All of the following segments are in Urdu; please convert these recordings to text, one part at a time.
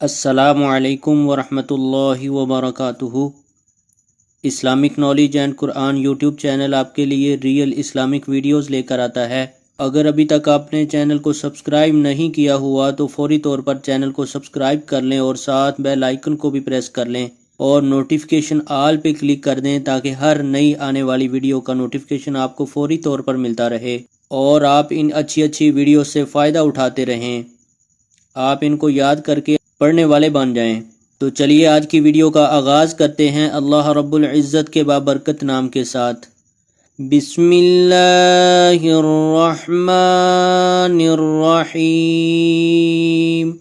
السلام علیکم ورحمۃ اللہ وبرکاتہ۔ Islamic knowledge and Quran YouTube channel آپ کے لیے ریئل اسلامک ویڈیوز لے کر آتا ہے۔ اگر ابھی تک آپ نے چینل کو سبسکرائب نہیں کیا ہوا تو فوری طور پر چینل کو سبسکرائب کر لیں اور ساتھ بیل آئیکن کو بھی پریس کر لیں اور نوٹیفیکیشن آل پہ کلک کر دیں تاکہ ہر نئی آنے والی ویڈیو کا نوٹیفیکیشن آپ کو فوری طور پر ملتا رہے اور آپ ان اچھی ویڈیو سے فائدہ اٹھاتے رہیں، آپ ان کو یاد کر کے پڑھنے والے بن جائیں۔ تو چلیے آج کی ویڈیو کا آغاز کرتے ہیں اللہ رب العزت کے بابرکت نام کے ساتھ۔ بسم اللہ الرحمن الرحیم۔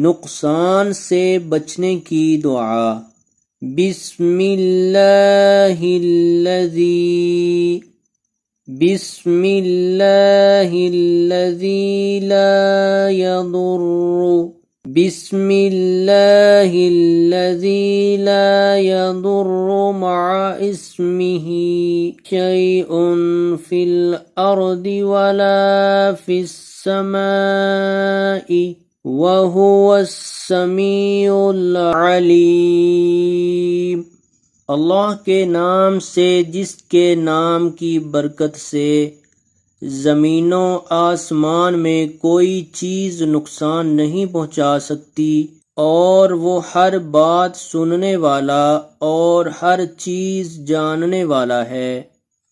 نقصان سے بچنے کی دعا۔ بسم اللہ الذی بسم اللہ الذی لا یضر بسم اللہ الذی لا یضر مع اسمہ شیء فی الارض ولا فی السماء وہو السمیع العلیم۔ اللہ کے نام سے جس کے نام کی برکت سے زمینوں آسمان میں کوئی چیز نقصان نہیں پہنچا سکتی اور وہ ہر بات سننے والا اور ہر چیز جاننے والا ہے۔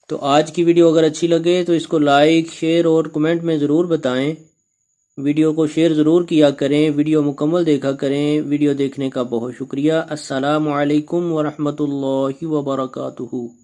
تو آج کی ویڈیو اگر اچھی لگے تو اس کو لائک، شیئر اور کمنٹ میں ضرور بتائیں۔ ویڈیو کو شیئر ضرور کیا کریں، ویڈیو مکمل دیکھا کریں۔ ویڈیو دیکھنے کا بہت شکریہ۔ السلام علیکم ورحمۃ اللہ وبرکاتہ۔